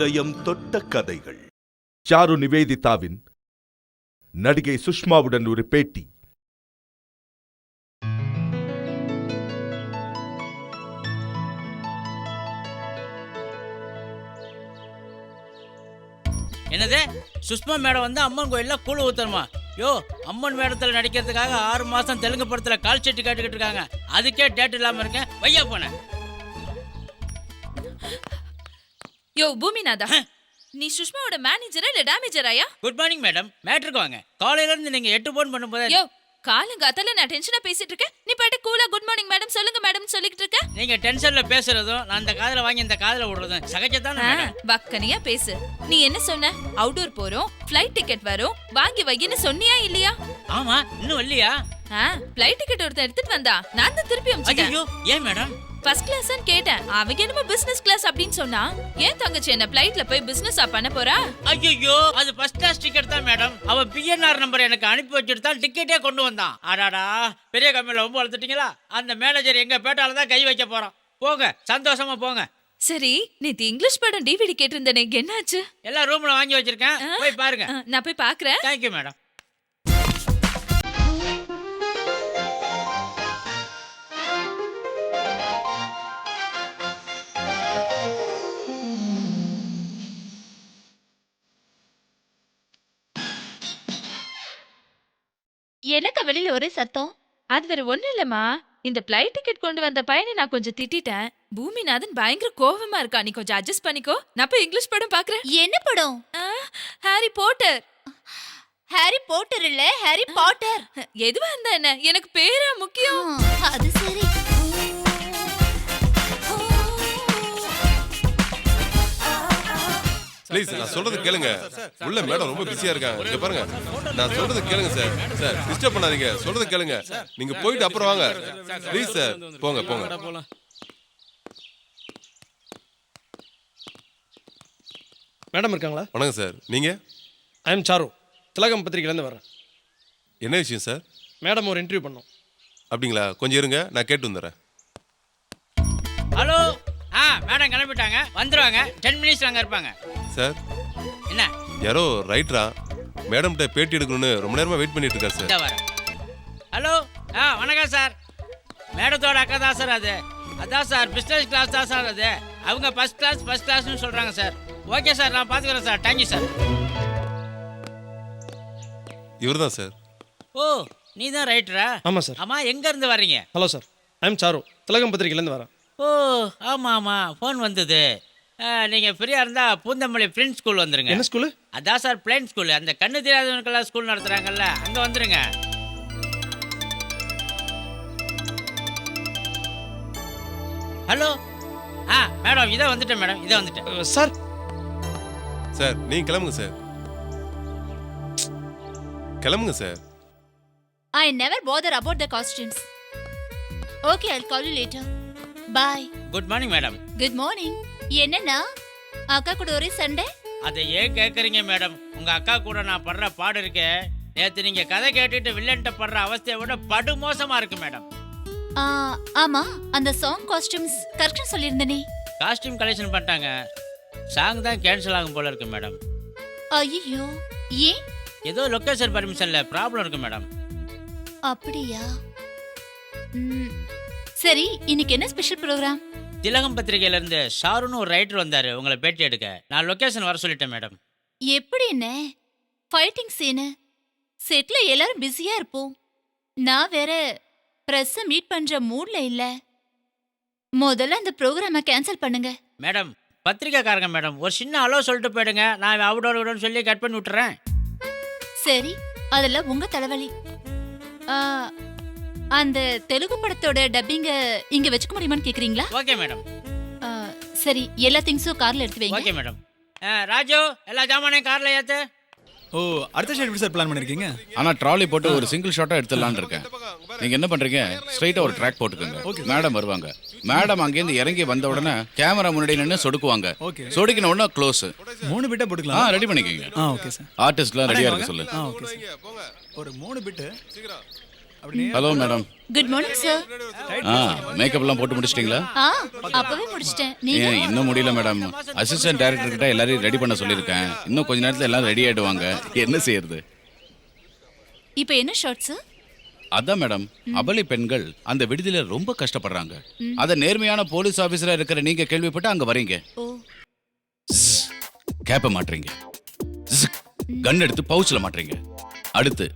இதயம் தொட்ட கதைகள். சாரு நிவேதிதாவின் நடிகை சுஷ்மாவுடன் ஒரு பேட்டி. என்னது சுஷ்மா மேடம் வந்து அம்மன் கோயில்ல கூழ் ஊத்தணுமா? யோ, அம்மன் மேடத்தில் நடிக்கிறதுக்காக 6 மாசம் தெலுங்கு படத்துல கால் செட்டு கேட்டுக்கிட்டு இருக்காங்க. அதுக்கே டேட் இல்லாம இருக்கேன். வையா போனேன். யோ பூமிநாதா, நீ சுஷ்மாவோட மேனேஜரா இல்ல டேமேஜராயா? Good morning madam. மேட்ருக்கு வாங்க. காலையில இருந்து நீங்க 8 போன் பண்ணும்போது யோ, காலங்காத்தால நான் டென்ஷனா பேசிட்டு இருக்கேன், நீ பாட்டு கூலா குட் மார்னிங் மேடம் சொல்லுங்க மேடம் சொல்லிட்டு இருக்க. நீங்க டென்ஷன்ல பேசுறதும் நான் இந்த காதுல வாங்கி இந்த காதுல விடுறதும் சகஜதானே மேடம்? வக்கனியா பேசு. நீ என்ன சொன்ன? அவுட்டோர் போறோம், ஃளைட் டிக்கெட் வரும், வாங்கி வைன்னு சொன்னியா இல்லையா? ஆமா, இன்னும் வரலையா? ஃளைட் டிக்கெட் ஒருத்தன் எடுத்துட்டு வந்தா, நான் தான் திருப்பி அனுப்பிச்சேன். ஐயோ, ஏன் மேடம்? ஃபர்ஸ்ட் கிளாஸ்னு கேட்டேன், அவங்க என்னமோ பிசினஸ் கிளாஸ் அப்படின்னு சொன்னா. ஏன் தங்கச்சி என்ன ஃளைட்ல போய் பிசினஸா பண்ண போறா? ஐயோ, அது ஃபர்ஸ்ட் கிளாஸ் டிக்கெட் தான் மேடம். அவன் பிஎன்ஆர் நம்பர் எனக்கு அனுப்பி வச்சுட்டு தான் டிக்கெட்டே கொண்டு வந்தான். அடாடா, பெரிய கம்பெனில ரொம்ப வளர்த்துட்டீங்களா? அந்த மேனேஜர் எங்க பேட்டால தான் கை வைக்க போறான். போங்க, சந்தோஷமா போங்க. சரி, நேத்து இங்கிலீஷ் படம் டிவிடி கேட்டிருந்தேனே, என்னாச்சு? எல்லா ரூம்ல வாங்கி வச்சிருக்கேன், போய் பாருங்க. நான் போய் பாக்குறேன். Thank you madam. எனக்கு வெளியில ஒரே சத்தம். அது வேற ஒண்ணு இல்லம்மா, இந்த ஃளைட் டிக்கெட் கொண்டு வந்த பையனை நான் கொஞ்சம் திட்டிட்டேன். பூமிநாதன் பயங்கர கோவமா இருக்கா, நீ கொஞ்சம் அட்ஜஸ்ட் பண்ணிக்கோ. நான் போய் இங்கிலீஷ் படம் பாக்குறேன். என்ன படம்? ஹாரி போட்டர். ஹாரி போட்டர் இல்ல, ஹாரி பாட்டர். எதுவா இருந்தா என்ன, எனக்கு பேரா முக்கியம். அது சரி. ப்ளீஸ், நான் சொல்றது கேளுங்க. உள்ள மேடம் ரொம்ப பிஸியா இருக்காங்க. இங்க பாருங்க, நான் சொல்றது கேளுங்க சார். சார் டிஸ்டர்ப் பண்ணாதீங்க, சொல்றது கேளுங்க. நீங்க போயிட்டு அப்புறம் வாங்க ப்ளீஸ் சார். போங்க போங்க. மேடம் இருக்காங்களா? வணக்கம் சார். நீங்க? ஐ எம் சாரு, திலகம் பத்திரிகையிலேருந்து வரேன். என்ன விஷயம் சார்? மேடம் ஒரு இன்டர்வியூ பண்ணோம். அப்படிங்களா? கொஞ்சம் இருங்க, நான் கேட்டு வந்துடுறேன். ஹலோ. மேடம் கிளம்பிட்டாங்க, வந்துருவாங்க. 10 மினிட்ஸ் அங்க இருப்பாங்க. சார், என்ன? யாரோ ரைட்டரா மேடம் கிட்ட பேட்டி எடுக்கணும்னு ரொம்ப நேரமா வெயிட் பண்ணிட்டு இருக்காரு சார். இந்த வரேன். ஹலோ. வணக்கம் சார். மேடத்தோட அக்கா தான் சார் அது. அதான் சார், பிஸ்னஸ் கிளாஸ் தான் சார் அது. அவங்க ஃபர்ஸ்ட் கிளாஸ்னு சொல்றாங்க சார். ஓகே சார், நான் பாத்துக்கிறேன் சார். Thank you sir. இவர் தான் சார். ஓ, நீ தான் ரைட்டரா? ஆமாம் சார். ஆமா, எங்க இருந்து வர்றீங்க? Hello sir, I am Charu, Thilagam பத்திரிகையிலேருந்து வரேன். ஓ, ஆமாம், ஃபோன் வந்தது. நீங்கள் ஃப்ரீயாக இருந்தால் பூந்தமல்லி ஃப்ரெண்ட்ஸ் ஸ்கூல் வந்துருங்க. என்ன ஸ்கூலு? அதான் சார், பிளைன் ஸ்கூல். அந்த கண்ணு தெரியாதவனுக்கெல்லாம் ஸ்கூல் நடத்துகிறாங்கல்ல, அங்கே வந்துருங்க. ஹலோ. மேடம், இதை வந்துட்டேன் மேடம், இதை வந்துட்டேன் சார். சார், நீங்க கிளம்புங்க சார். கிளம்புங்க sir. I never bother about the costumes. Okay, I'll call you later. Bye. Good morning madam. Good morning. என்னன்னா அக்கா கூட ஒரே சண்டை? அதை ஏன் கேட்குறீங்க மேடம்? உங்கள் அக்கா கூட நான் படுற பாடு இருக்கேன். நேற்று நீங்கள் கதை கேட்டுட்டு வில்லன்ட்ட படுற அவஸ்தையை விட படு மோசமாக இருக்கு மேடம். ஆமா, அந்த சாங் காஸ்டியூம்ஸ் கரெக்ஷன் சொல்லியிருந்தனே. காஸ்டியூம் கலெக்ஷன் பண்ணிட்டாங்க. சாங் தான் கேன்சல் ஆகும் போல இருக்கு மேடம். ஐயோ, ஏன்? ஏதோ லொக்கேஷன் பர்மிஷன்ல ப்ராப்ளம் இருக்கு மேடம். அப்படியா? சரி, இன்னைக்கு என்ன ஸ்பெஷல் ப்ரோக்ராம்? திலகம் பத்திரிகையில இருந்து ஷாருன்னு ஒரு ரைட்டர் வந்தாரு உங்களை பேட்டி எடுக்க. நான் லொகேஷன் வர சொல்லிட்டேன் மேடம். எப்படி என்ன ஃபைட்டிங் சீனு? செட்ல எல்லாரும் பிஸியா இருப்போம். நான் வேற பிரஸ் மீட் பண்ற மூட்ல இல்ல. முதல்ல அந்த ப்ரோக்ராமை கேன்சல் பண்ணுங்க. மேடம், பத்திரிகைக்காரங்க மேடம், ஒரு சின்ன அலோ சொல்லிட்டு போயிடுங்க. நான் அவுடோட சொல்லி கட் பண்ணி விட்டுறேன். சரி, அதெல்லாம் உங்க தலைவலி. அந்த தெலுங்கு படத்தோட டப்பிங்க இங்க வச்சுக்க முடியுமான்னு கேக்குறீங்களா? Okay madam. சரி, எல்லா திங்ஸும் கார்ல எடுத்து வைங்க. Okay madam. ராஜு, எல்லா ஜாமானையும் கார்ல ஏத்து. ஓ, அடுத்த ஷாட் எப்படி சார் பிளான் பண்ணிருக்கீங்க? ஆனா ட்ராலி போட்டு ஒரு சிங்கிள் ஷாட்டா எடுத்துடலான்னு இருக்கேன். நீங்க என்ன பண்றீங்க? ஸ்ட்ரைட்டா ஒரு ட்ராக் போட்டுக்கோங்க. மேடம் வருவாங்க. மேடம் அங்கேருந்து இறங்கி வந்த உடனே கேமரா முன்னாடி நின்று சொடுக்குவாங்க. சொடுக்கின உடனே க்ளோஸ். 3 பிட்டா போட்டுக்கலாம். ரெடி பண்ணிக்கோங்க. Okay sir. ஆர்டிஸ்ட்லாம் ரெடியா இருக்க சொல்லு. Okay sir. ஒரு 3 bit. Hello madam. Good morning sir. மேக்கப்லாம் போட்டு முடிச்சிட்டிங்களா? அப்பவே முடிச்சிட்டேன். நீங்க ஏன் இன்னும் முடியல மேடம். அசிஸ்டன்ட் டைரக்டர் கிட்ட எல்லாரையும் ரெடி பண்ண சொல்லியிருக்கேன். இன்னும் கொஞ்ச நேரத்தில் எல்லாம் ரெடி ஆயிடுவாங்க. என்ன செய்யறது? இப்போ என்ன ஷார்ட் சார்? அதான் மேடம், அபலை பெண்கள் அந்த விடுதியில ரொம்ப கஷ்டப்படுறாங்க. அத நேர்மையான போலீஸ் ஆபீசரா இருக்கிற நீங்க கேள்விப்பட்டு அங்க வரீங்க. ஓ கேப்ப மாட்டீங்க, கன் எடுத்து பவுச்ல மாட்டீங்க, அடுத்து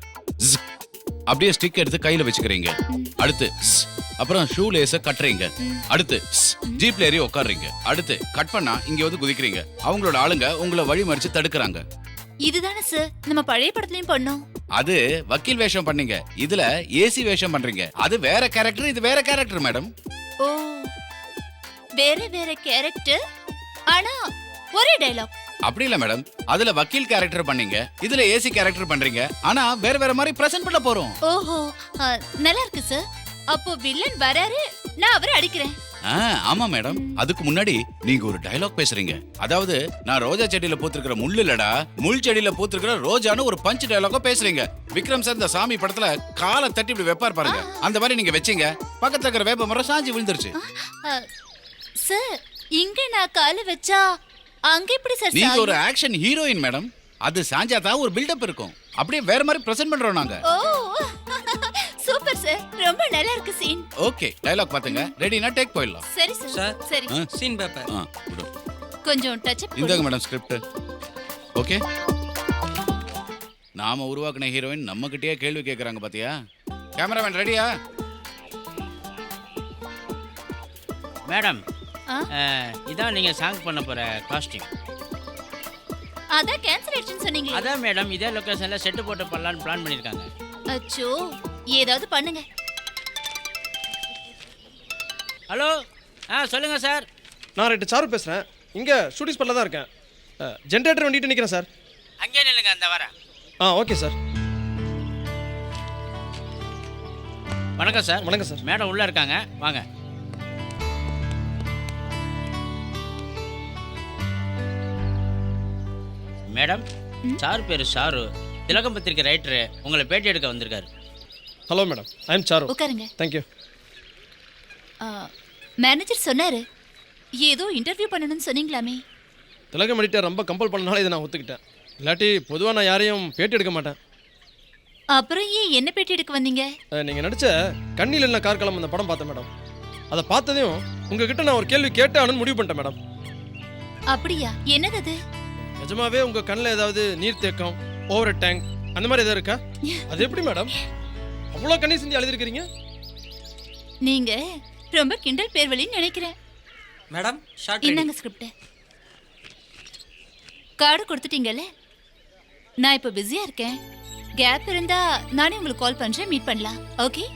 அப்படியே ஸ்டிக் எடுத்து கையில வச்சுக்கிறீங்க, அடுத்து அப்புறம் ஷூ லேஸ கட்டுறீங்க, அடுத்து ஜீப்ல ஏறி உட்காடுறீங்க, அடுத்து கட் பண்ணா இங்க வந்து குதிக்கிறீங்க. அவங்களோட ஆளுங்க உங்களை வழி மறிச்சு தடுக்கிறாங்க. இதுதானே சார் நம்ம பழைய படத்துலயும் பண்ணோம். அது வக்கீல் வேஷம் பண்ணீங்க, இதுல ஏசி வேஷம் பண்றீங்க. அது வேற கேரக்டர், இது வேற கேரக்டர் மேடம். ஓ வேற வேற கேரக்டர் ஆனா ஒரே டயலாக். அப்படி இல்ல மேடம், அதுல வக்கீல் கேரக்டர் பண்ணீங்க, இதுல ஏசி கேரக்டர் பண்றீங்க. ஆனா வேற வேற மாதிரி பிரசன்ட் பண்ண போறோம். ஓஹோ நல்லா இருக்கு சார். அப்போ வில்லன் வராரு, நான் அவரை அடிக்கிறேன். ஆமா மேடம். அதுக்கு முன்னாடி நீங்க ஒரு டயலாக் பேசுறீங்க. அதாவது நான் ரோஜா செடியில பூத்திருக்கிற முள்ளு இல்லடா, முள் செடியில பூத்திருக்கிற ரோஜான்னு ஒரு பஞ்ச் டயலாக பேசுறீங்க. விக்ரம் சார் இந்த சாமி படத்துல காலை தட்டி இப்படி வைப்பார் பாருங்க, அந்த மாதிரி நீங்க வச்சீங்க. பக்கத்துல இருக்கிற வேப்ப மரம் சாஞ்சி விழுந்துருச்சு. சார் இங்க நான் காலை வச்சா அங்க எப்படி சார்? நீங்க ஒரு ஆக்ஷன் ஹீரோயின் மேடம். அது சாஞ்சாதான் ஒரு பில்டப் இருக்கும். அப்படியே வேற மாதிரி பிரசன்ட் பண்றோம் நாங்க. ஓ சூப்பர் சார், ரொம்ப நல்லா இருக்கு சீன். ஓகே, டயலாக் பாத்துங்க. ரெடினா டேக் போயிடலாம். சரி சார். சரி சீன் பேப்பர். கொஞ்சம் டச் அப் இந்தாங்க மேடம் ஸ்கிரிப்ட். ஓகே, நாம உருவாக்குன ஹீரோயின் நம்ம கிட்டயே கேள்வி கேக்குறாங்க பாத்தியா? கேமராமேன் ரெடியா? மேடம், இதான் நீங்க சாங் பண்ண போற காஸ்டியூம். அதான் கேன்சல் ஆயிடுச்சுன்னு சொன்னீங்களே. அதான் மேடம், இதே லொகேஷன்ல செட்டு போட்டு பண்ணலாம்னு பிளான் பண்ணிருக்காங்க. அச்சோ, ஏதாவது பண்ணுங்க. ஹலோ, சொல்லுங்க சார். நான் ரைட்டு சாரு பேசுறேன். இங்க ஷூட்டிங் ஸ்பாட்ல தான் இருக்கேன். ஜெனரேட்டர் வண்டிட்டு நிக்கிறேன் சார். அங்கே நில்லுங்க, அந்த வரேன். Okay sir. வணக்கம் சார். வணக்கம் சார். மேடம் உள்ள இருக்காங்க, வாங்க. மேடம், சார் பேரு சாரு, திலகம் பத்திரிக்கை ரைட்டரு, உங்களை பேட்டி எடுக்க வந்திருக்காரு. Hello madam, I am Charu. உட்காருங்க. தேங்க்யூ. மேனேஜர் சொன்னாரு ஏதோ இன்டர்வியூ பண்ணணும்னு சொன்னீங்களாமே. திலகம் எடிட்டர் ரொம்ப கம்பல் பண்ணனால இதை நான் ஒத்துக்கிட்டேன். இல்லாட்டி பொதுவாக நான் யாரையும் பேட்டி எடுக்க மாட்டேன். அப்புறம் ஏன் என்ன பேட்டி எடுக்க வந்தீங்க? நீங்கள் நடித்த கண்ணில் என்ன கார்கலம் அந்த படம் பார்த்தேன் மேடம். அதை பார்த்ததையும் உங்ககிட்ட நான் ஒரு கேள்வி கேட்டான்னு முடிவு பண்ணிட்டேன் மேடம். அப்படியா? என்னது அது? நிஜமாவே உங்கள் கண்ணில் ஏதாவது நீர்த்தேக்கம், ஓவர் டேங்க் அந்த மாதிரி எதாவது இருக்கா? அது எப்படி மேடம் அவ்வளோ கண்ணீர் சிந்தி எழுதிருக்கிறீங்க? நீங்க ரொம்ப கிண்டல் பேர்வழின்னு நினைக்கிறேன். மேடம், என்னங்க ஸ்கிரிப்ட்? கார்டு கொடுத்துட்டீங்கல்ல? நான் இப்போ பிஸியா இருக்கேன். கேப் இருந்தா நானே உங்களுக்கு கால் பண்றேன், மீட் பண்ணலாம். ஓகே,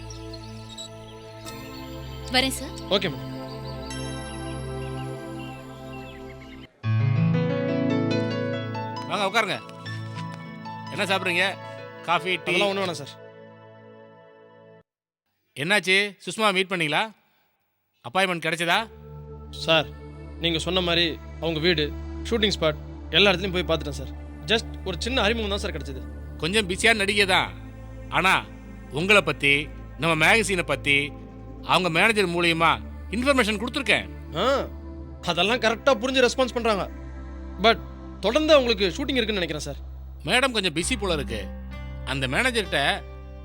வரேன் சார். Okay madam. வாங்க உட்காருங்க. என்ன சாப்பிட்றீங்க? Coffee, tea? அதெல்லாம் ஒன்றும் வேணாம் சார். என்னாச்சு, சுஷ்மா மீட் பண்ணீங்களா? அப்பாயின்மெண்ட் கிடைச்சதா? சார் நீங்கள் சொன்ன மாதிரி அவங்க வீடு, ஷூட்டிங் ஸ்பாட் எல்லா இடத்துலையும் போய் பார்த்துட்டேன் சார். ஜஸ்ட் ஒரு சின்ன அறிமுகம் தான் சார் கிடைச்சது. கொஞ்சம் பிஸியான நடிகை தான். ஆனால் உங்களை பற்றி, நம்ம மேகசீனை பற்றி அவங்க மேனேஜர் மூலியமா இன்ஃபர்மேஷன் கொடுத்துருக்கேன். அதெல்லாம் கரெக்டாக புரிஞ்சு ரெஸ்பான்ஸ் பண்ணுறாங்க. பட் தொடர்ந்து அவங்களுக்கு ஷூட்டிங் இருக்குன்னு நினைக்கிறேன் சார். மேடம் கொஞ்சம் பிஸி போல இருக்கு. அந்த மேனேஜர்கிட்ட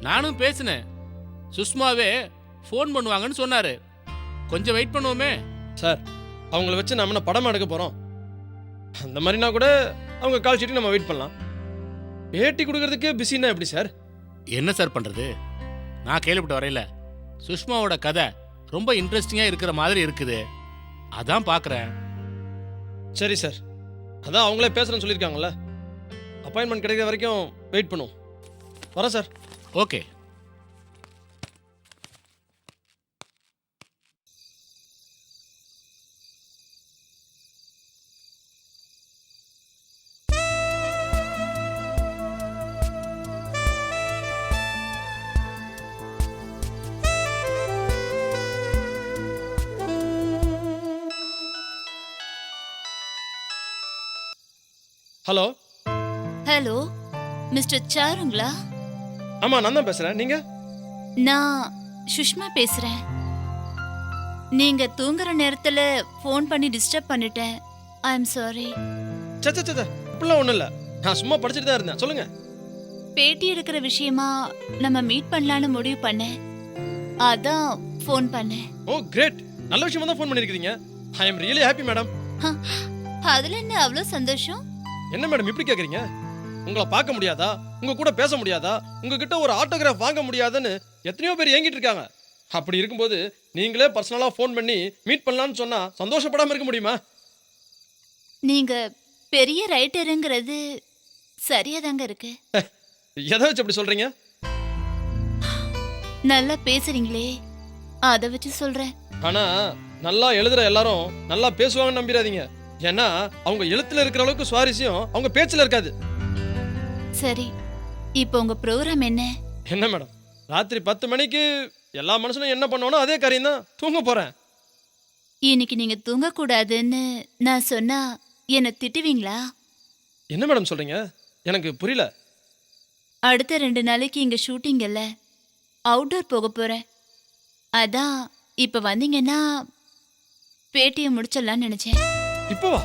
நானும் பேசினேன். சுஷ்மாவே ஃபோன் பண்ணுவாங்கன்னு சொன்னார். கொஞ்சம் வெயிட் பண்ணுவோமே சார். அவங்கள வச்சு நம்ம என்ன படமாக எடுக்க போகிறோம்? அந்த மாதிரினா கூட அவங்க கால் ஷீட்டுக்கு நம்ம வெயிட் பண்ணலாம். பேட்டி கொடுக்கறதுக்கே பிஸின்னா எப்படி சார்? என்ன சார் பண்ணுறது? நான் கேள்விப்பட்ட வரையில சுஷ்மாவோட கதை ரொம்ப இன்ட்ரெஸ்டிங்காக இருக்கிற மாதிரி இருக்குது. அதான் பார்க்குறேன். சரி சார், அதான் அவங்களே பேசுகிறேன்னு சொல்லியிருக்காங்கல்ல. அப்பாயின்மெண்ட் கிடைக்கிற வரைக்கும் வெயிட் பண்ணுவோம். வரேன் sir. Okay. Hello. Hello mister சாருங்களா? ஆமாம், நான் தான் பேசுகிறேன். நீங்கள்? நான் சுஷ்மா பேசுறேன். நீங்க தூங்குற நேரத்துல ஃபோன் பண்ணி டிஸ்டர்ப் பண்ணிட்டேன். ஐ அம் சாரி. சச்ச இப்படிலாம் ஒன்றும் இல்லை, நான் சும்மா படிச்சுட்டு தான் இருந்தேன். சொல்லுங்க. பேட்டி எடுக்கிற விஷயமா நம்ம மீட் பண்ணலான்னு முடிவு பண்ணேன். அதான் ஃபோன் பண்ணேன். ஓ கிரேட், நல்ல விஷயமா தான் ஃபோன் பண்ணியிருக்கீங்க. I am really happy madam. அதுல என்ன அவ்வளோ சந்தோஷம்? என்ன மேடம் இப்படி கேட்குறீங்க? உங்களை பார்க்க முடியாதா, உங்க கூட பேச முடியாதா, உங்ககிட்ட ஒரு ஆட்டோகிராஃப் வாங்க முடியாதுன்னு எத்தனையோ பேர் ஏங்கிட்டு இருக்காங்க. அப்படி இருக்கும்போது நீங்களே பர்சனலாக ஃபோன் பண்ணி மீட் பண்ணலான்னு சொன்னா சந்தோஷப்படாமல் இருக்க முடியுமா? நீங்க பெரிய ரைட்டருங்கிறது சரியா தாங்க இருக்கு. எதை வச்சு அப்படி சொல்றீங்க? நல்லா பேசுறீங்களே, அதை வச்சு சொல்றேன். ஆனா நல்லா எழுதுற எல்லாரும் நல்லா பேசுவாங்கன்னு நம்பிடாதீங்க. ஏன்னா அவங்க எழுத்துல இருக்கிற அளவுக்கு சுவாரஸ்யம் அவங்க பேச்சுல இருக்காது. சரி, இப்போ உங்க ப்ரோக்ராம் என்ன? என்ன மேடம், ராத்திரி 10 மணிக்கு எல்லா மனுஷனும் என்ன பண்ணுவானோ அதே காரியம் தான். தூங்க போறேன். இன்னைக்கு நீங்க தூங்கக்கூடாதுன்னு நான் சொன்னா என்ன திட்டுவீங்களா? என்ன மேடம் சொல்றீங்க? எனக்கு புரியல. அடுத்த 2 நாளைக்கு இங்க ஷூட்டிங் இல்ல, அவுட்டோர் போக போறேன். அதான் இப்ப வந்தீங்கன்னா பேட்டியை முடிச்சிடலாம்னு நினைச்சேன். இப்போவா?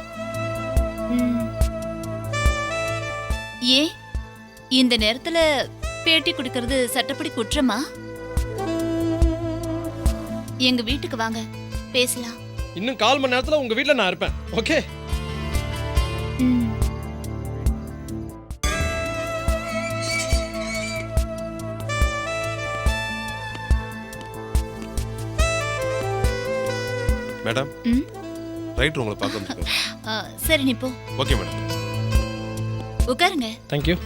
ஏன் இந்த நேரத்துல பேட்டி கொடுக்கறது சட்டப்படி குற்றமா? எங்க வீட்டுக்கு வாங்க, பேசலாம். இன்னும் 1/4 மணி நேரத்துல உங்க வீட்ல நான் இருப்பேன். ஓகே? மேடம், ரைட்டர் உங்களை பார்க்க வந்துருக்காரு. சரி, நீ போ. Okay madam. உட்காருங்க. தேங்க்யூ.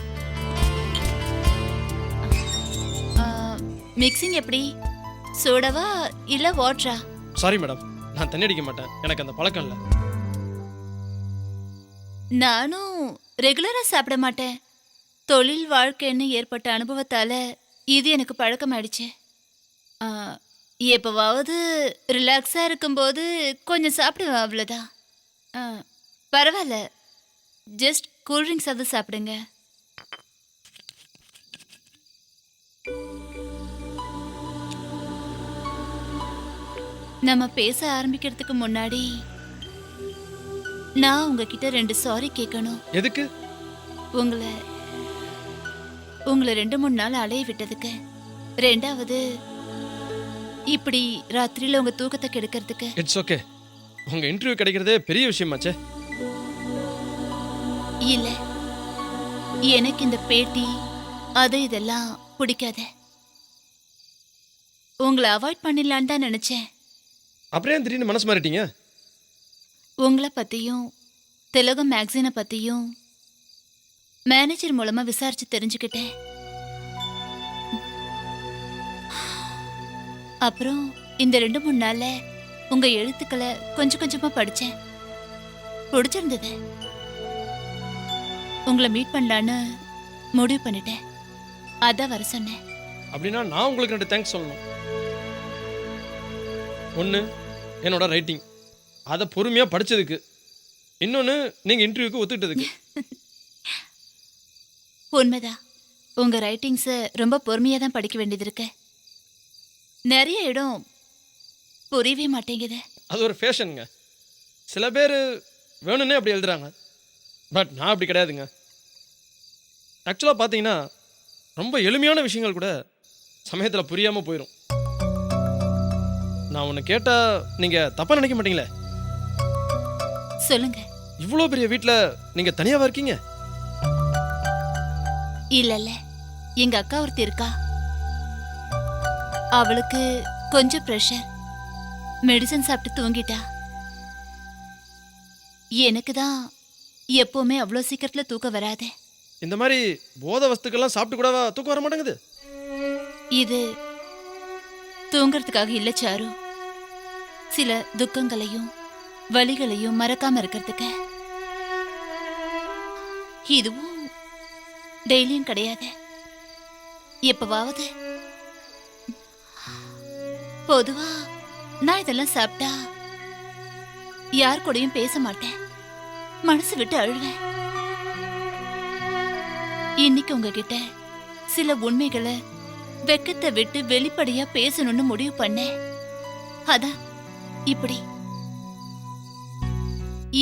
மிக்சிங் எப்படி? சோடாவா இல்ல வாட்டரா? சாரி மேடம், நான் தண்ணி அடிக்க மாட்டேன். எனக்கு அந்த பழக்கம் இல்லை. நானும் ரெகுலரா சாப்பிட மாட்டேன். தொழில் வாழ்க்கைன்னு ஏற்பட்ட அனுபவத்தால இது எனக்கு பழக்கமாயிடுச்சு. எப்பவாவது ரிலாக்ஸா இருக்கும்போது கொஞ்சம் சாப்பிடுவேன், அவ்வளோதான். பரவாயில்ல, ஜஸ்ட் கூல்ட்ரிங்க்ஸ் அதை சாப்பிடுங்க. நம்ம பேச ஆரம்பிக்கிறதுக்கு முன்னாடி நான் உங்ககிட்ட 2 சாரி கேட்கணும். எதுக்கு? உங்களை 2-3 நாள் அலைய விட்டதுக்கு. 2வது இப்படி ராத்திரியில உங்க தூக்கத்தை கெடுக்கிறதுக்கு. It's okay. உங்க இன்டர்வியூ கிடைக்கிறதே பெரிய விஷயமாச்சே. இல்ல, எனக்கு இந்த பேட்டி அது இதெல்லாம் பிடிக்காத. உங்களை அவாய்ட் பண்ணிடலான்னு தான் நினைச்சேன். அப்புறம் ஏன் திடீர்னு மனசு மாறிட்டீங்க? உங்களை பத்தியும் திலகம் மேக்சினை பத்தியும் மேனேஜர் மூலமா விசாரிச்சு தெரிஞ்சுக்கிட்டேன். அப்புறம் இந்த 2-3 நாள்ல உங்க எழுத்துக்களை கொஞ்சம் கொஞ்சமா படிச்சேன். பிடிச்சிருந்தது. உங்களை மீட் பண்ணலான்னு முடிவு பண்ணிட்டேன். அதான் வர சொன்னேன். அப்படின்னா நான் உங்களுக்கு 2 தேங்க்ஸ் சொல்லணும். ஒன்று என்னோட ரைட்டிங், அதை பொறுமையாக படித்ததுக்கு. இன்னொன்று நீங்கள் இன்டர்வியூக்கு ஒத்துக்கிட்டதுக்கு. உண்மைதான், உங்க ரைட்டிங்ஸை ரொம்ப பொறுமையாக தான் படிக்க வேண்டியது இருக்கு. நிறைய இடம் புரியவே மாட்டேங்குது. அது ஒரு ஃபேஷனுங்க. சில பேர் வேணும்னே அப்படி எழுதுறாங்க. பட் நான் அப்படி கிடையாதுங்க. ஆக்சுவலாக பார்த்தீங்கன்னா ரொம்ப எளிமையான விஷயங்கள் கூட சமயத்தில் புரியாமல் போயிடும். நான் ஒன்று கேட்டால் நீங்கள் தப்பாக நினைக்க மாட்டீங்களே? சொல்லுங்க. இவ்வளோ பெரிய வீட்டில் நீங்கள் தனியாவா இருக்கீங்க? இல்ல, எங்க அக்கா ஒருத்தி இருக்கா. அவளுக்கு கொஞ்சம் ப்ரெஷர், மெடிசன் சாப்பிட்டு தூங்கிட்டா. எனக்கு தான் எப்பவுமே அவ்வளோ சீக்கிரத்துல தூக்கம் வராது. இந்த மாதிரி போதை வஸ்துக்கெல்லாம் சாப்பிட்டு கூட தூக்கம் வர மாட்டேங்குது. இது தூங்குறதுக்காக இல்ல சாரு, சில துக்கங்களையும் வலிகளையும் மறக்காம இருக்கிறதுக்கு. இதுவும் டெய்லியும் கிடையாது, எப்பவாவது. பொதுவா நான் இதெல்லாம் சாப்பிட்டா யார் கூடயும் பேச மாட்டேன், மனசு விட்டு அழுவேன். இன்னைக்கு உங்ககிட்ட சில உண்மைகளை வெக்கத்தை விட்டு வெளிப்படையா பேசணும்னு முடிவு பண்ணேன். அதான் இப்படி.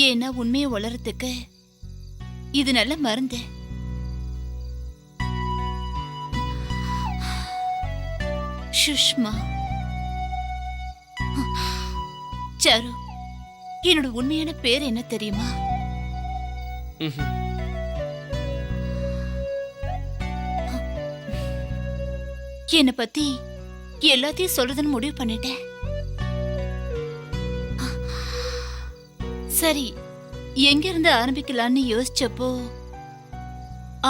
ஏன்னா உண்மையை வளர்றதுக்கு இது நல்ல மருந்து. சுஷ்மா. சாரு, என்னோட உண்மையான பேர் என்ன தெரியுமா? என்னை பத்தி எல்லாத்தையும் சொல்றதுன்னு முடிவு பண்ணிட்டேன். சரி, எங்க இருந்து ஆரம்பிக்கலான்னு யோசிச்சப்போ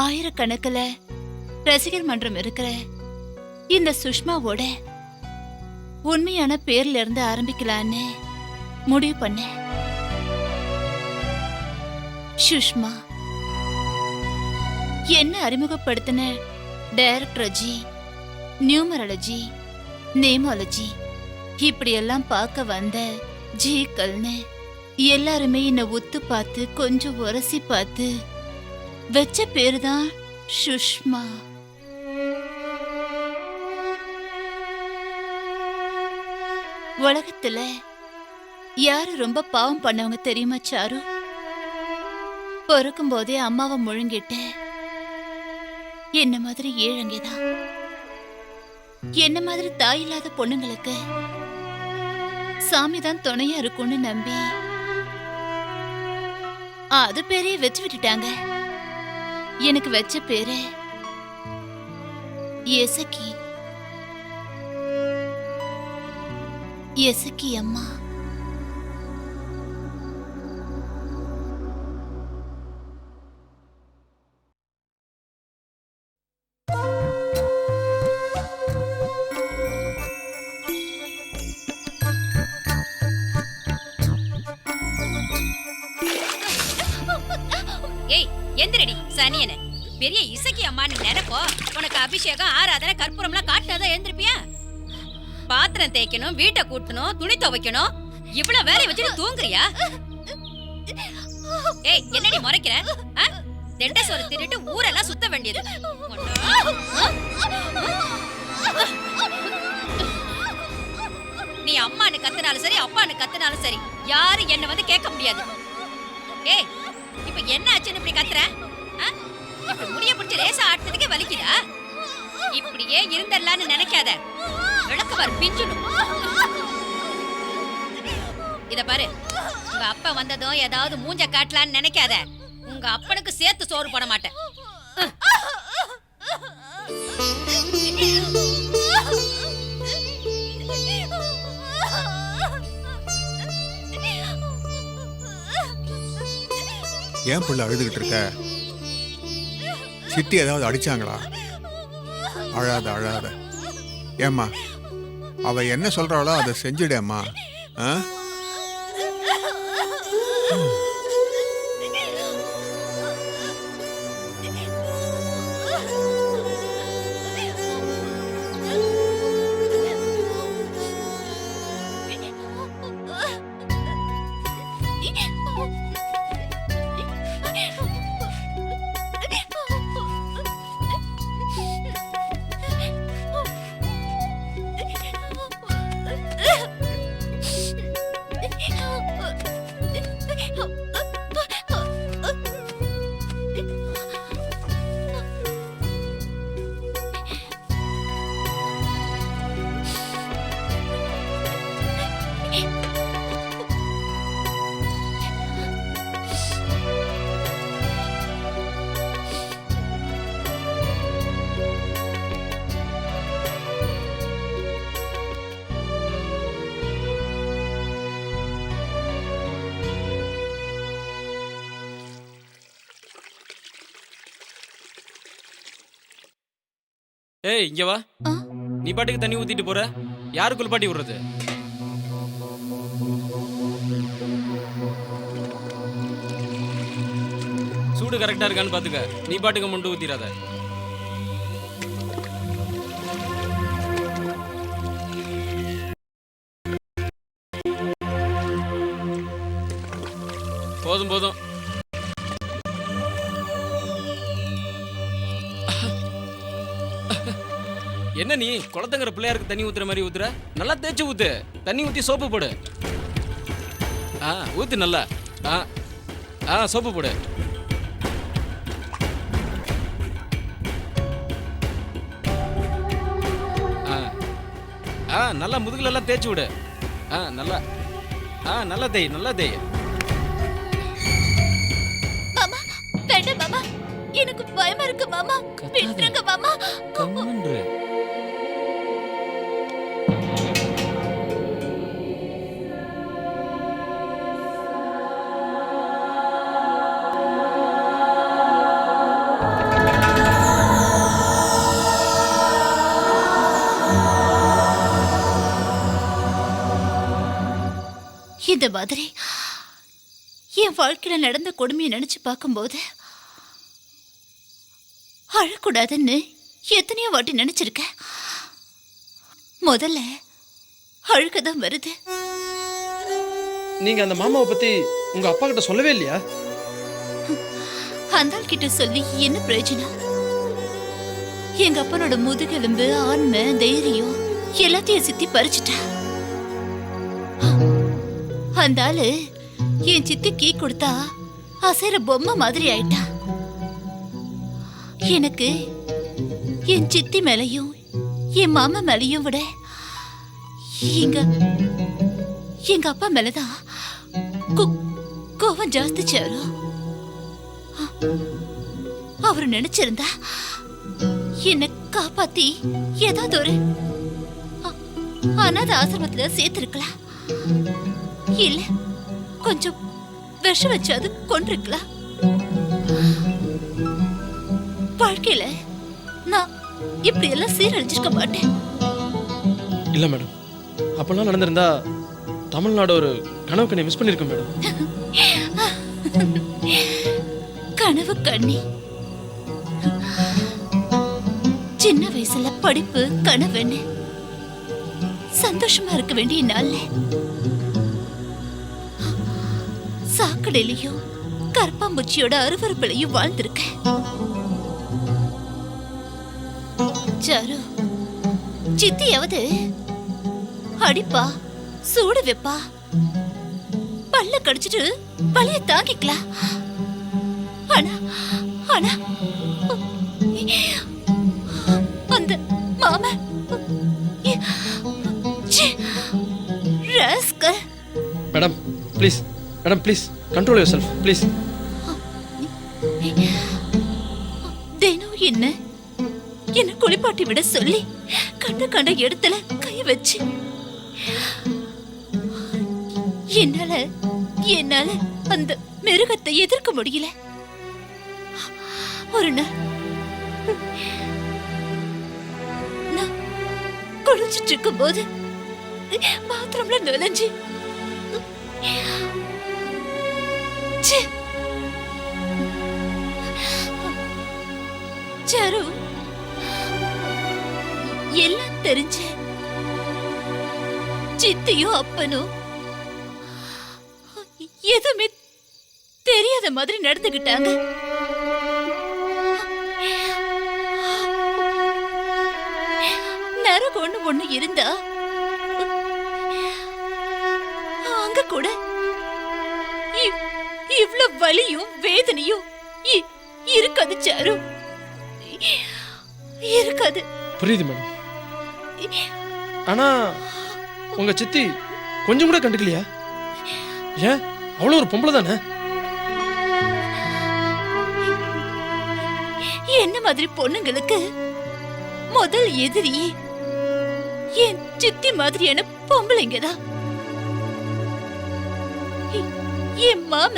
ஆயிரக்கணக்கில் ரசிகர் மன்றம் இருக்கிற இந்த சுஷ்மாவோட உண்மையான பேர்ல இருந்து ஆரம்பிக்கலான்னு முடிவு பண்ணேன். சுஷ்மா. என்ன அறிமுகப்படுத்தின டைரக்டர்ஜி, நியூமராலஜி, நேமாலஜி இப்படியெல்லாம் பார்க்க வந்த ஜீக்கள்னு எல்லாருமே என்னை ஒத்து பார்த்து கொஞ்சம் உரசி பார்த்து வச்ச பேரு தான் சுஷ்மா. உலகத்துல யாரு ரொம்ப பாவம் பண்ணவங்க தெரியுமா சாரு? பிறக்கும் போதே அம்மாவை முழுங்கிட்ட என்ன மாதிரி ஏழங்கதான். என்ன மாதிரி தாய் இல்லாத பொண்ணுங்களுக்கு சாமிதான் துணையா இருக்கும்னு நம்பி அது பேரே வச்சு விட்டுட்டாங்க. எனக்கு வச்ச பேரு எசக்கி. எசக்கி அம்மா. ஏய் எந்திரடி சனியனே, பெரிய இசக்கி அம்மான்னு நினைப்போ உனக்கு அபிஷேகம் ஆராதனை கற்பூரம்லாம் காட்டாதான் எழுந்திருப்பியா? பாத்திரம் தேய்க்கணும், வீட்டை கூட்டணும், துணி துவைக்கணும், இவ்வளவு வேலையை வச்சுட்டு தூங்குறியா? ஏய் என்னடி முறைக்கிற? தெண்ட சோறு திருட்டு ஊரெல்லாம் சுத்த வேண்டியது. நீ அம்மானு கத்துனாலும் சரி, அப்பான்னு கத்துனாலும் சரி, யாரும் என்ன வந்து கேட்க முடியாது. ஏய் இப்ப என்ன ஆச்சுன்னு இப்படி கத்துற? இப்ப முடிய பிடிச்சி லேசா ஆட்டத்துக்கே வலிக்குதா? இப்படியே இருந்தரலான்னு நினைக்காத. விளக்கு பாரு பிஞ்சுடும். இத பாரு, உங்க அப்பா வந்ததும் ஏதாவது மூஞ்ச காட்டலான்னு நினைக்காத. உங்க அப்பனுக்கு சேர்த்து சோறு போட மாட்டேன். ஏன் புள்ள அழுதுகிட்டு இருக்க? சித்தி ஏதாவது அடிச்சாங்களா? அழாத அழாத. ஏம்மா, அவ என்ன சொல்றாளோ அதை செஞ்சுடேம்மா. ஏய் இங்க வா. நீ பாட்டுக்கு தண்ணி ஊத்திட்டு போற, யாருக்குள் பாட்டி விடுறது? சூடு கரெக்டா இருக்கான்னு பாத்துக்க. நீ பாட்டுக்கு முண்டு ஊத்திராத. போதும் போதும். என்ன நீ குளத்தங்கிற பிள்ளையாருக்கு தண்ணி ஊத்துற மாதிரி ஊத்துற? நல்லா தேய்ச்சி ஊத்து. தண்ணி ஊத்தி சோப்பு போடு. ஊத்து நல்லா. சோப்பு போடு. நல்லா முதுகுல எல்லாம் தேய்ச்சி விடு. நல்லா நல்லா தேய், நல்லா தேய். மாமா வேண்டாம் மாமா, எனக்கு பயமா இருக்கு மாமா. விட்டுருங்க மாமா. கம்முன்று. இந்த மாதிரி என் வாழ்க்கையில நடந்த கொடுமையை நினைச்சு பார்க்கும்போது அழக்கூடாதுன்னு எத்தனையோ வாட்டி நினைச்சிருக்கேன். முதல்ல அழுகதான் வருது. நீங்க அந்த மாமாவை பத்தி உங்க அப்பா கிட்ட சொல்லவே இல்லையா? அந்த ஆள் கிட்ட சொல்லி என்ன பிரயோஜனம்? எங்க அப்பனோட முதுகெலும்பு, ஆண்மை, தைரியம் எல்லாத்தையும் சித்தி பறிச்சுட்டா. அந்த ஆளு என் சித்தி கீ கொடுத்தா அசைற பொம்மை மாதிரி ஆயிட்டா. எனக்கு என் சித்தி மேலையும் என் மாமா மேலையும் விட எங்க அப்பா மேலதான் கோவம் ஜாஸ்தி சேரும். அவரு நினைச்சிருந்தா என்னை காப்பாத்தி ஏதாவது ஒரு அனாதை ஆசிரமத்துல சேர்த்திருக்கலாம். இல்ல கொஞ்சம் விஷம் வச்சு அது கொண்டிருக்கலாம். வாழ்க்கையில நான் இப்படி எல்லாம் சீரழிஞ்சிருக்க மாட்டேன். இல்ல மேடம், அப்பெல்லாம் நடந்திருந்தா தமிழ்நாடு ஒரு கனவு கண்ணி மிஸ் பண்ணிருக்கோம் மேடம். கனவு கண்ணி. சின்ன வயசுல படிப்பு கனவுன்னு சந்தோஷமா இருக்க வேண்டிய நாள்ல சாக்கடையிலையும் கற்பாம்பூச்சியோட அருவருப்பிலையும் வாழ்ந்திருக்கேன். சாரு, சித்தியாவது அடிப்பா, சூடு வைப்பா, பல்ல கடிச்சிட்டு வலிய தாங்கிக்கலாம். ஆனா ஆனா அந்த மாமா rascal. Madam please, madam please control your self please. தினம் என்ன குளிப்பாட்டி விட சொல்லி கண்ட இடத்துல கை வச்சு என்னால அந்த மிருகத்தை எதிர்க்க முடியல. ஒரு நாள் நான் குளிச்சிட்டு இருக்கும் போது பாத்ரூம்ல நுழைஞ்சு சாரு, எல்லாம் தெரிஞ்ச சித்தியும் அப்பனும் எதுவுமே தெரியாத மாதிரி நடந்துகிட்டாங்க. நரகம்னு ஒண்ணு இருந்தா அங்க கூட இவ்வளவு வலியும் வேதனையும் இருக்காது சாரு, இருக்காது. புரியுது மேடம். ஆனா உங்க சித்தி கொஞ்சம் கூட கண்டுக்கலையா? ஏன், அவ்வளவு ஒரு பொம்பளை தானே? என்ன மாதிரி பொண்ணுங்களுக்கு முதல் எதிரி என் சித்தி மாதிரியான பொம்பளைங்கதான். என் மாம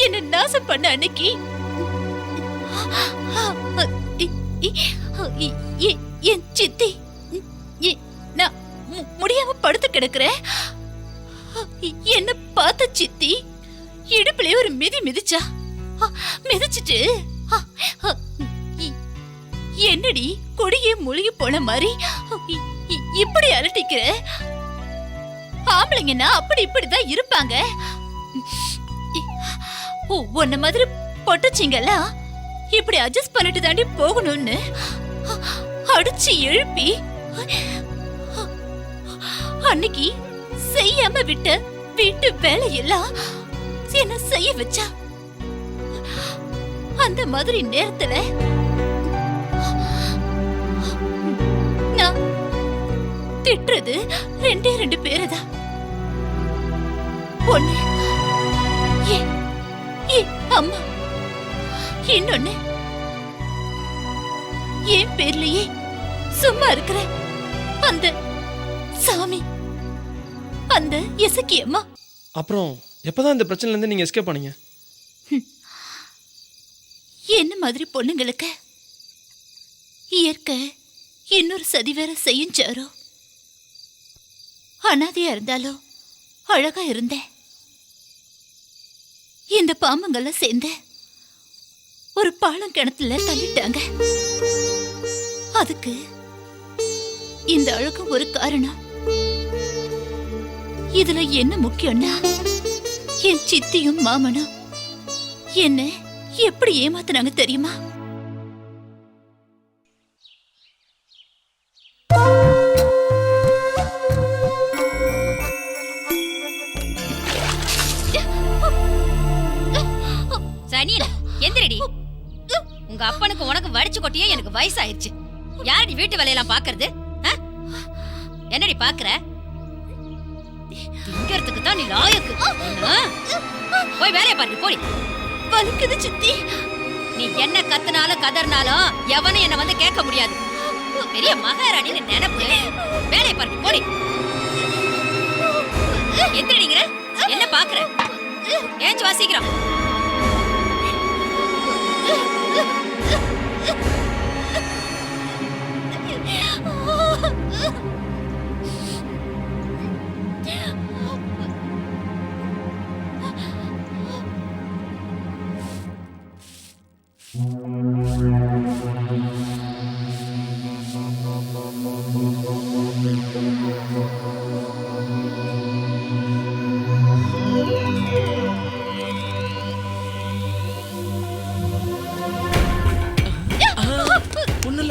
என்ன நாசம் பண்ண அன்னைக்கு என் சித்தி நான் முடியாம படுத்து கிடக்குறேன். என்ன பார்த்த சித்தி இடுப்புல ஒரு மிதிச்சா. மிதிச்சிட்டு என்னடி கொடியே முழுகி போன மாதிரி இப்படி அலட்டிக்கிற? ஆம்பளைங்கன்னா அப்படி இப்படிதான் இருப்பாங்க. உன்ன மாதிரி பொட்டச்சிங்கெல்லாம் இப்படி அட்ஜஸ்ட் பண்ணிட்டு தாண்டி போகணும்னு அடிச்சு எழுப்பி அன்னைக்கு செய்யாம விட்ட வீட்டு வேலையெல்லாம் என்ன செய்ய வச்சா. அந்த மாதிரி நேரத்துல நான் திட்டுறது 2 பேரதான். ஒண்ணு என் அம்மா, இன்னொன்னு என் பேர்லயே சும்மா இருக்கிற அந்த சாமி, அந்த இசக்கி அம்மா. அப்புறம் எப்பதான் இந்த பிரச்சனைல இருந்து நீங்க எஸ்கேப் பண்ணீங்க? என்ன மாதிரி பொண்ணுங்களுக்கு இயற்கை இன்னொரு சதி வேற செய்யுஞ்சாரோ. அனாதையா இருந்தாலும் அழகா இருந்தேன். இந்த பாம்புங்கெல்லாம் சேர்ந்து ஒரு பாலம் கிணத்துல தள்ளிட்டாங்க. அதுக்கு இந்த அழகு ஒரு காரணம். இதுல என்ன முக்கியம்னா, என் சித்தியும் மாமனும் என்ன எப்படி ஏமாத்துனாங்க தெரியுமா? சனியன எந்திரடி. உங்க அப்பனுக்கு உனக்கு வடிச்சு கொட்டியே எனக்கு வயசாயிருச்சு. யாரடி வீட்டு வேலையெல்லாம் பாக்குறது? என்னடி பாக்குற? திங்கிறதுக்கு தான் நீ லாயக்கு. போய் வேலையை பாரு, போடி. வலிக்குது சித்தி. நீ என்ன கத்துனாலும் கதர்னாலும் எவனும் என்ன வந்து கேட்க முடியாது. பெரிய மகாராணின்னு நினைப்பு. வேலையை பாரு, போடி. எந்திரடிங்கிற என்ன பாக்குற? ஏஞ்சு வாசிக்கிறோம்.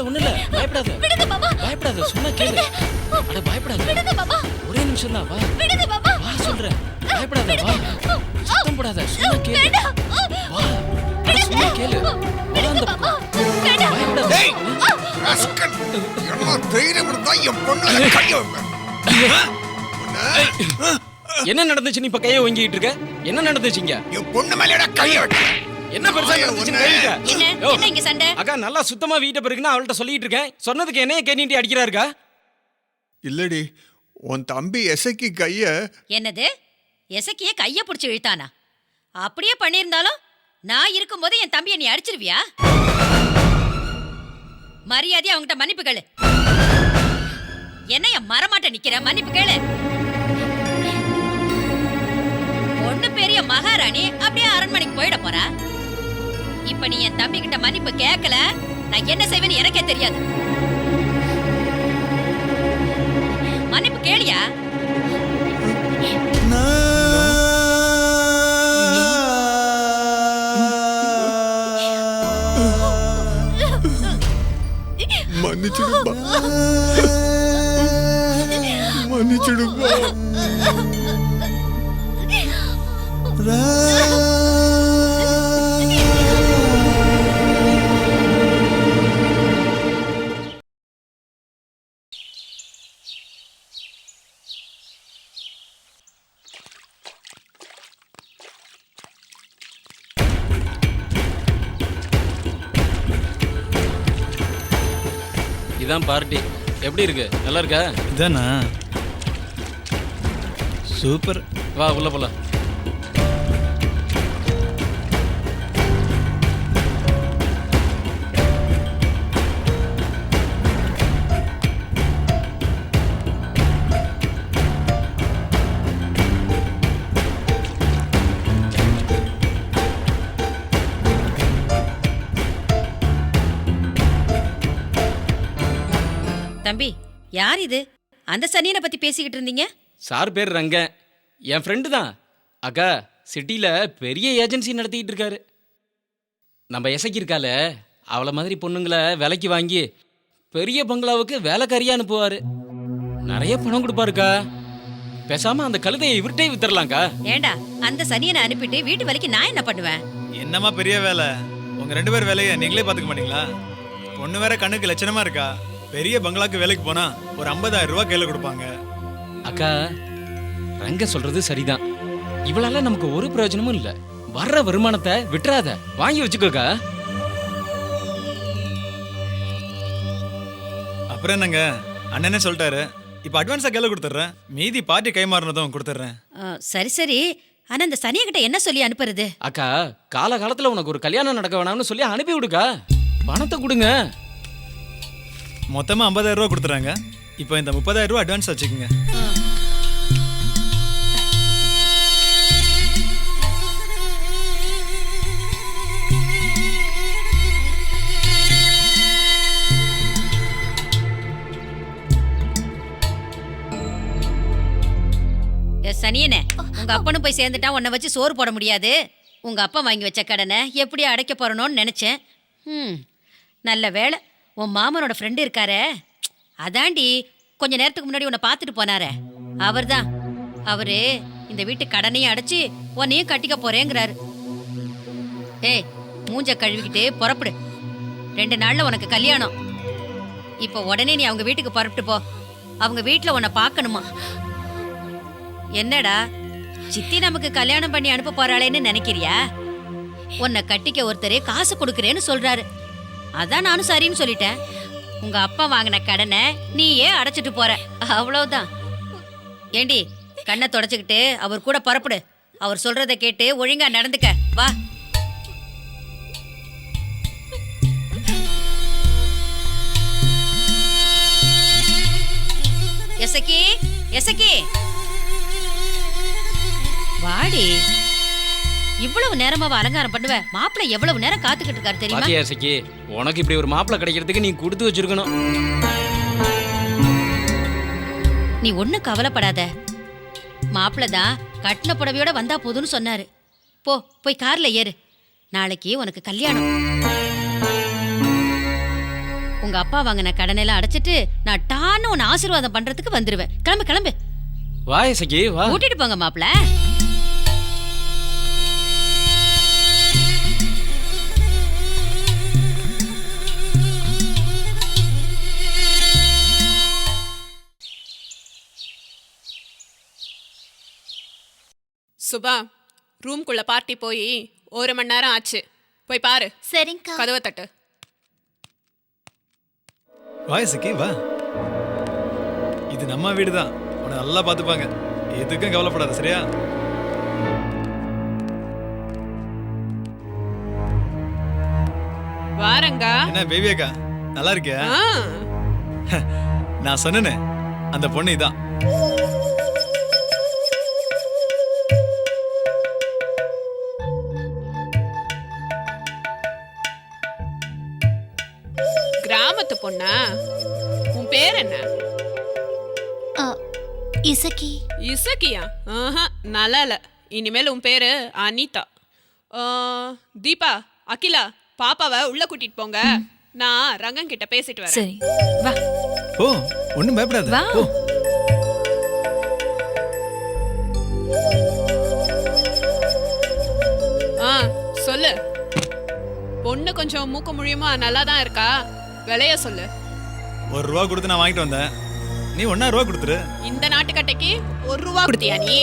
ஒண்ணுல பயப்படாத. விடுங்க மாமா. பயப்படாத, சொன்னா கேளு. அட பயப்படாத. விடுங்க மாமா. ஒரே நிமிஷம் தான், வா. விடுங்க மாமா. வா சொல்றேன். பயப்படாத, வா. சத்தம் போடாத, சொன்னா கேளு. வா. அட சொன்னா கேளு. வா அந்த பக்கம். பயப்படாத. டேய், ராஸ்கல். என்ன தைரியம் இருந்தா என் பொண்ணுல கைய வைப்பேன். என்ன நடந்துச்சு? நீ இப்ப கையை வாங்கிட்டு இருக்க? என்ன நடந்துச்சுங்க? என் பொண்ணு மேலடா கைய வைக்க. என்ன பெருசா நடந்துச்சுன்னு கேளுங்க. என்ன இங்க சண்டை? அக்கா நல்லா சுத்தமா வீட்டை பிறகுன்னு அவள்கிட்ட சொல்லிட்டு இருக்கேன். சொன்னதுக்கு என்னைய கேட்டு அடிக்கிறாருக்கா? இல்லடி, உன் தம்பி எசக்கி கைய. என்னது? எசக்கிய கைய பிடிச்சு இழுத்தானா? அப்படியே பண்ணியிருந்தாலும் நான் இருக்கும்போது என் தம்பியை நீ அடிச்சிருவியா? மரியாதையா அவங்கிட்ட மன்னிப்பு கேளு. என்னைய மரமாட்ட நிக்கிற? மன்னிப்பு கேளு. ஒண்ணு பெரிய மகாராணி அப்படியே அரண்மனைக்கு போயிட போறா. இப்ப நீ என் தம்பி கிட்ட மன்னிப்பு கேட்கல, நான் என்ன செய்வேன்னு எனக்கே தெரியாது. மன்னிப்பு கேளியா? மன்னிச்சிடுப்பா, மன்னிச்சிடுப்பா. இதான் பார்ட்டி. எப்படி இருக்கு? நல்லா இருக்கா? இதானா? சூப்பர். வா உள்ள போலாம். தம்பி, யார் இது? அந்த சனியனை பத்தி பேசிக்கிட்டு இருந்தீங்க. சார் பேர் ரங்கன், என் ஃப்ரெண்டு தான். அக்கா சிட்டியில் பெரிய ஏஜென்சி நடத்திக்கிட்டு இருக்காரு. நம்ம இசைக்கு இருக்கால, அவளை மாதிரி பொண்ணுங்களை விலைக்கு வாங்கி பெரிய பங்களாவுக்கு வேலைக்காரியா அனுப்புவாரு. நிறைய பணம் கொடுப்பாருக்கா. பேசாம அந்த கழுதையை இவர்கிட்டே வித்துறலாம்க்கா. ஏண்டா அந்த சனியனை அனுப்பிட்டு வீட்டு வேலைக்கு நான் என்ன பண்ணுவேன்? என்னம்மா பெரிய வேலை? உங்க 2 பேர் வேலையை நீங்களே பாத்துக்க மாட்டீங்களா? பொண்ணு வேற கண்ணுக்கு லட்சணமா இருக்கா. பெரிய பங்களாக்கு வேலைக்கு போனா ஒரு 50,000 ரூபாய் கையில கொடுப்பாங்க. அக்கா, ரங்க சொல்றது சரிதான். இவளால நமக்கு ஒரு பிரயோஜனமும் இல்ல. வர்ற வருமானத்தை விட்டுறாத, வாங்கி வச்சுக்கோக்கா. அப்புறம் என்னங்க, அண்ணனே சொல்லிட்டாரு. இப்ப அட்வான்ஸா கையில கொடுத்துட்றேன். மீதி பார்ட்டி கை மாறினதும் கொடுத்துட்றேன். சரி சரி, ஆனா இந்த சனியகிட்ட என்ன சொல்லி அனுப்புறது? அக்கா, காலகாலத்துல உனக்கு ஒரு கல்யாணம் நடக்க வேணாம்னு சொல்லி அனுப்பி விடுக்கா. பணத்தை கொடுங்க. மொத்தமா 50,000 ரூபாய் கொடுத்துறாங்க. இப்போ இந்த 30,000 ரூபாய் அட்வான்ஸ் வச்சுக்கோங்க. சனியனே, உங்க அப்பனும் போய் சேர்ந்துட்டா உன்னை வச்சு சோறு போட முடியாது. உங்க அப்பா வாங்கி வச்ச கடனை எப்படி அடைக்க போறணும்னு நினைச்சேன். நல்ல வேலை, உன் மாமனோட ஃப்ரெண்டு இருக்காரே, அதாண்டி கொஞ்ச நேரத்துக்கு முன்னாடி உன்னை பார்த்துட்டு போனாரே அவர்தான். அவரு இந்த வீட்டு கடனையும் அடைச்சு உன்னையும் கட்டிக்க போறேங்கிறாரு. ஏய், மூஞ்ச கழுவிக்கிட்டு புறப்படு. 2 நாள்ல உனக்கு கல்யாணம். இப்போ உடனே நீ அவங்க வீட்டுக்கு புறப்பட்டு போ. அவங்க வீட்டுல உன்னை பார்க்கணுமா? என்னடா சித்தி நமக்கு கல்யாணம் பண்ணி அனுப்ப போறாளேன்னு நினைக்கிறியா? உன்னை கட்டிக்க ஒருத்தரே காசு கொடுக்கறேன்னு சொல்றாரு. அதான் நானும் சரின்னு சொல்லிட்டேன். உங்க அப்பா வாங்கின கடனை நீயே அடைச்சிட்டு போற, அவ்வளவுதான். ஏண்டி, கண்ணை தொடச்சுக்கிட்டு அவர் கூட புறப்படு. அவர் சொல்றத கேட்டு ஒழுங்கா நடந்துக்க. வா. எசக்கி, எசக்கி, வாடி. இவ்வளவு நேரமாவ அலங்காரம் பண்ணுவ? மாப்பிள்ளை எவ்வளவு நேரம் காத்துக்கிட்டு இருக்காரு தெரியுமா? பாத்தியா சக்கி, உனக்கு இப்படி ஒரு மாப்பிள்ளை கிடைக்கிறதுக்கு நீ கொடுத்து வச்சிருக்கணும். நீ ஒண்ணு கவலைப்படாத. மாப்பிள்ளை தான் கட்டின புடவையோட வந்தா போதும்னு சொன்னாரு. போய் கார்ல ஏறு. நாளைக்கு உனக்கு கல்யாணம். உங்க அப்பா வாங்கின கடனெல்லாம் அடைச்சிட்டு நான் டான்னு உன்னை ஆசீர்வாதம் பண்றதுக்கு வந்துருவேன். கிளம்பு கிளம்பு. வா சக்கி, வா. கூட்டிட்டு போங்க மாப்பிள்ளை. சுபா, ரூம்குள்ள பார்ட்டி போய் 1 மணி நேரம் ஆச்சு. போய் பாரு. சரிங்கக்கா. கதவை தட்டு. வா சக்கி, வா. இது நம்ம வீடு தான். உன்னை நல்லா பார்த்துப்பாங்க. எதுக்கும் கவலைப்படாத, சரியா? வாரங்கா. என்ன பேபி அக்கா, நல்லா இருக்கியா? நான் சொன்னேனே, அந்த பொண்ணு இதான். கிராமத்து பொண்ணா? உன் பேர் என்ன? இசக்கி. இசக்கியா? நல்லா இல்ல. இனிமேல் உன் பேரு அனிதா. தீபா, அகிலா, பாப்பாவை உள்ள கூட்டிட்டு போங்க. நான் ரங்கன் கிட்ட பேசிட்டு வரேன். சரி, வா. ஓ, ஒண்ணும் பயப்படாத. வா. போ. சொல்லு. பொண்ணு கொஞ்சம் மூக்க முழியுமா நல்லா தான் இருக்கா. விலைய சொல்லு. 1 ரூபா கொடுத்து நான் வாங்கிட்டு வந்தேன். நீ 1.5 ரூபா கொடுத்துரு. இந்த நாட்டுக்கட்டைக்கு 1 ரூபா கொடுத்தியா நீ?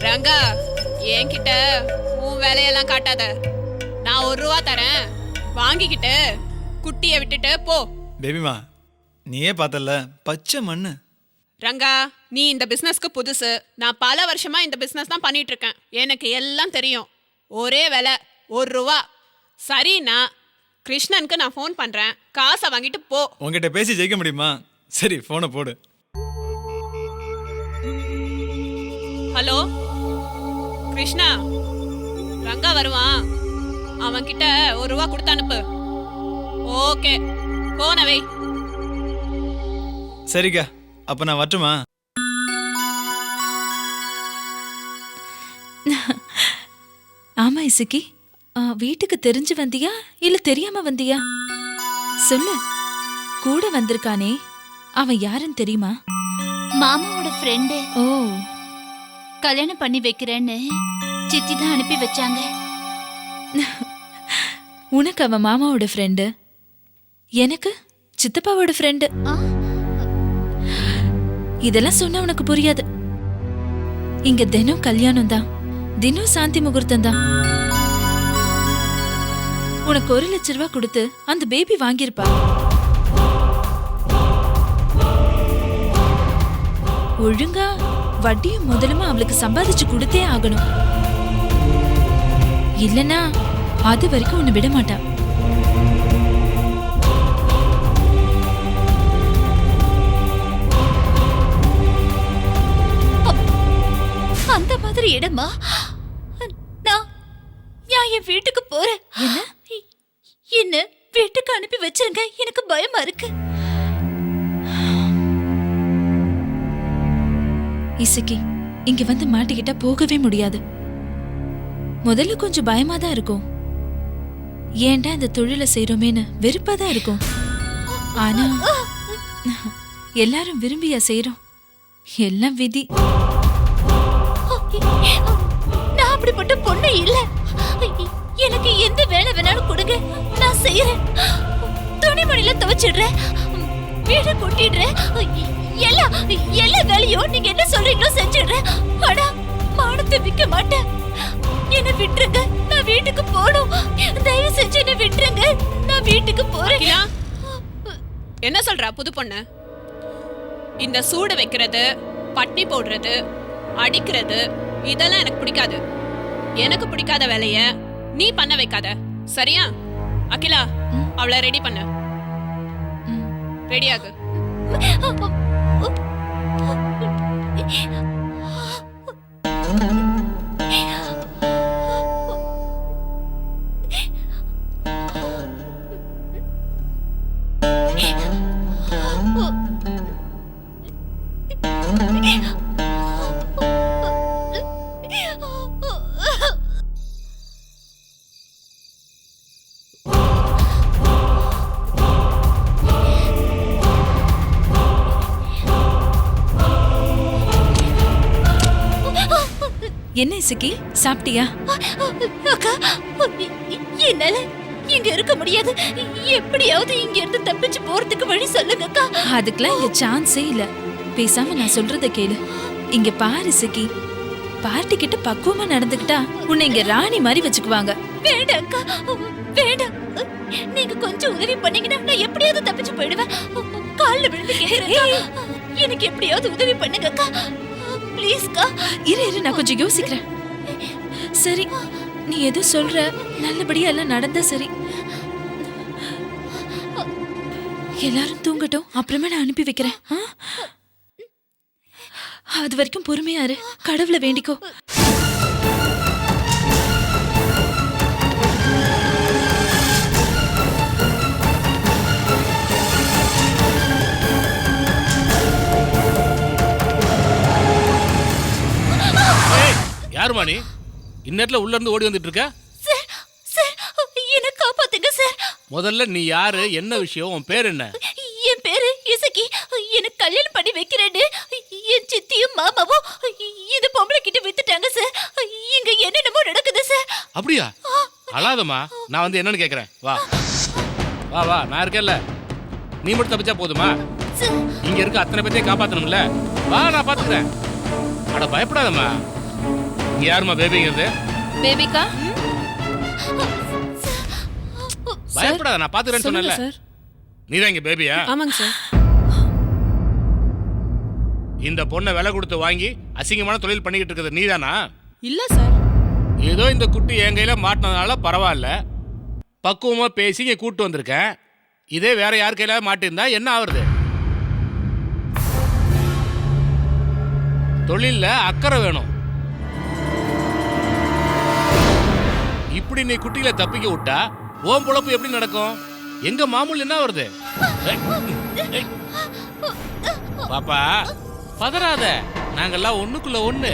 ரங்கா, என்கிட்ட உன் வேலையெல்லாம் காட்டாத. நான் 1 ரூபா தரேன், வாங்கிக்கிட்டு குட்டியை விட்டுட்டு போ. பேபிமா, நீயே பார்த்தல, பச்சை மண்ணு. ரங்கா, நீ இந்த பிசினஸ்க்கு புதுசு. நான் பல வருஷமா இந்த பிசினஸ் தான் பண்ணிட்டு இருக்கேன். எனக்கு எல்லாம் தெரியும். ஒரே விலை 1 ரூபா. சரிண்ணா, கிருஷ்ணனுக்கு நான் ஃபோன் பண்றேன். காசை வாங்கிட்டு போ. உங்ககிட்ட பேசி ஜெயிக்க முடியுமா? சரி, போனை போடு. ஹலோ கிருஷ்ணா, ரங்கா வருவான். அவன் கிட்ட 1 ரூபா கொடுத்து அனுப்பு. ஓகே, போன வை. சரிக்கா, அப்ப நான் வரட்டுமா? ஆமா இசக்கி, வீட்டுக்கு தெரிஞ்சு வந்தியா இல்ல தெரியாம வந்தியா? சொல்லு. கூட வந்திருக்கானே அவன் யாருன்னு தெரியுமா? மாமாவோட ஃப்ரெண்டு. ஓ, கல்யாணம் பண்ணி வைக்கிறேன்னு சித்தி தான் அனுப்பி வச்சாங்க. உனக்கு அவன் மாமாவோட ஃப்ரெண்டு, எனக்கு சித்தப்பாவோட ஃப்ரெண்டு. இதெல்லாம் சொன்னா உனக்கு புரியாது. இங்க தினம் கல்யாணம் தான், தினம் சாந்தி முகூர்த்தம் தான். உனக்கு 1 லட்சம் ரூபாய் கொடுத்து அந்த பேபி வாங்கியிருப்பா. ஒழுங்கா வட்டியும் முதலுமா அவளுக்கு சம்பாதிச்சு கொடுத்தே ஆகணும். இல்லனா அது வரைக்கும் உன்னை விட மாட்டா. அந்த மாதிரி இடமா? நான் என் வீட்டுக்கு போறேன். என்ன வீட்டுக்கு அனுப்பி வச்சிருங்க, எனக்கு பயமா இருக்கு. இசக்கி, இங்க வந்து மாட்டிக்கிட்டா போகவே முடியாது. முதல்ல கொஞ்சம் பயமா தான் இருக்கும். ஏன்டா இந்த தொழிலை செய்யறோமேன்னு வெறுப்பா தான் இருக்கும். ஆனா எல்லாரும் விரும்பியா செய்யறோம். எல்லாம் விதி. நான் அப்படிப்பட்ட பொண்ணு இல்ல. எனக்கு எந்த வேலை வேணாலும் கொடுங்க, நான் செய்யறேன். துணிமணில துவைச்சிடுறேன், வீடு கூட்டிடுறேன், எல்லா வேலையும் நீங்க என்ன சொல்றீங்களோ செஞ்சிடுறேன். ஆனா மானத்தை விற்க மாட்டேன். என்ன விட்டுருங்க, நான் வீட்டுக்கு போகணும். தயவு செஞ்சு என்ன விட்டுருங்க, நான் வீட்டுக்கு போறேன். என்ன சொல்றா புது பொண்ணு? இந்த சூடு வைக்கிறது, பட்டி போடுறது, அடிக்கிறது இதெல்லாம் எனக்கு பிடிக்காது. எனக்கு பிடிக்காத வேலைய நீ பண்ண வைக்காத, சரியா? அகிலா, அவளை ரெடி பண்ண. ரெடியாகு. என்ன இசக்கி, சாப்பிட்டியா? அக்கா, என்னால இங்க இருக்க முடியாது. எப்படியாவது இங்க இருந்து தப்பிச்சு போறதுக்கு வழி சொல்லுங்க அக்கா. அதுக்கெல்லாம் இங்க சான்ஸே இல்ல. பேசாம நான் சொல்றத கேளு. இங்க பாரு இசக்கி, பார்ட்டி கிட்ட பக்குவமா நடந்துக்கிட்டா உன்னை இங்க ராணி மாதிரி வச்சுக்குவாங்க. வேண்டாம் அக்கா, வேண்டாம். நீங்க கொஞ்சம் உதவி பண்ணீங்கன்னா நான் எப்படியாவது தப்பிச்சு போயிடுவேன். கால்ல விழுந்து கேக்குறேன், எனக்கு எப்படியாவது உதவி பண்ணுங்க அக்கா. ப்ளீஸ்க்கா. இரு நான் கொஞ்சம் யோசிக்கிறேன். சரி, நீ எது சொல்ற, நல்லபடியா எல்லாம் நடந்தா சரி. எல்லாரும் தூங்கட்டும், அப்புறமா நான் அனுப்பி வைக்கிறேன். அது வரைக்கும் பொறுமையா இரு, கடவுளை வேண்டிக்கோ. யாருமா நீ? இந்நேரத்துல உள்ள இருந்து ஓடி வந்துட்டு இருக்க? சார், சார், என்ன காப்பாத்துங்க சார். முதல்ல நீ யாரு, என்ன விஷயம், உன் பேர் என்ன? என் பேரு இசக்கி. எனக்கு கல்யாணம் பண்ணி வைக்கிறேன்னு என் சித்தியும் மாமாவும் இந்த பொம்பளை கிட்ட வித்துட்டாங்க சார். இங்க என்னென்னமோ நடக்குது சார். அப்படியா? அழாதம்மா, நான் வந்து என்னன்னு கேக்குறேன். வா வா வா, நான் இருக்கேன்ல. நீ மட்டும் தப்பிச்சா போதுமா? இங்க இருக்க அத்தனை பேத்தையும் காப்பாத்தணும்ல. வா, நான் பாத்துக்கிறேன். அட பயப்படாதம்மா. இங்க யாருமா பேபிங்கிறது? பேபிகா, பயப்படாத, நான் பாத்துக்கிறேன்னு சொன்னேன்ல. நீதான் இங்க பேபியா? ஆமாங்க சார். இந்த பொண்ணை விலை கொடுத்து வாங்கி அசிங்கமான தொழில் பண்ணிக்கிட்டு இருக்கிறது நீதானா? இல்ல சார். ஏதோ இந்த குட்டி என் கையில மாட்டினதுனால பரவாயில்ல, பக்குவமா பேசி இங்க கூட்டு வந்திருக்கேன். இதே வேற யார் கையில மாட்டிருந்தா என்ன ஆகுறது? தொழில்ல அக்கறை வேணும். இப்படி நீ குட்டியில தப்பிக்க விட்டா ஓம் பொழப்பு எப்படி நடக்கும்? எங்க மாமூல் என்ன வருது? பாப்பா பதறாத, நாங்கெல்லாம் ஒண்ணுக்குள்ள ஒண்ணு.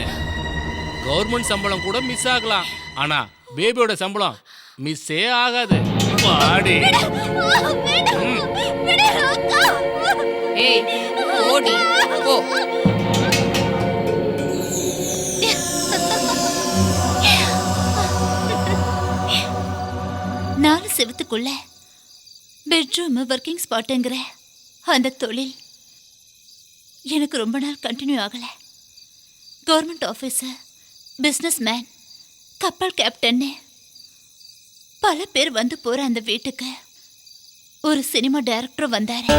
கவர்மெண்ட் சம்பளம் கூட மிஸ் ஆகலாம், ஆனா பேபியோட சம்பளம் மிஸ்ஸே ஆகாது. பாடி செவத்துக்குள்ள பெட்ரூம் ஒர்க்கிங் ஸ்பாட்டுங்கிற அந்த தொழில் எனக்கு ரொம்ப நாள் கண்டினியூ ஆகல. கவர்மெண்ட் ஆஃபீஸர், பிஸ்னஸ் மேன், கப்பல் கேப்டன்னு பல பேர் வந்து போற அந்த வீட்டுக்கு ஒரு சினிமா டைரக்டர் வந்தாரு.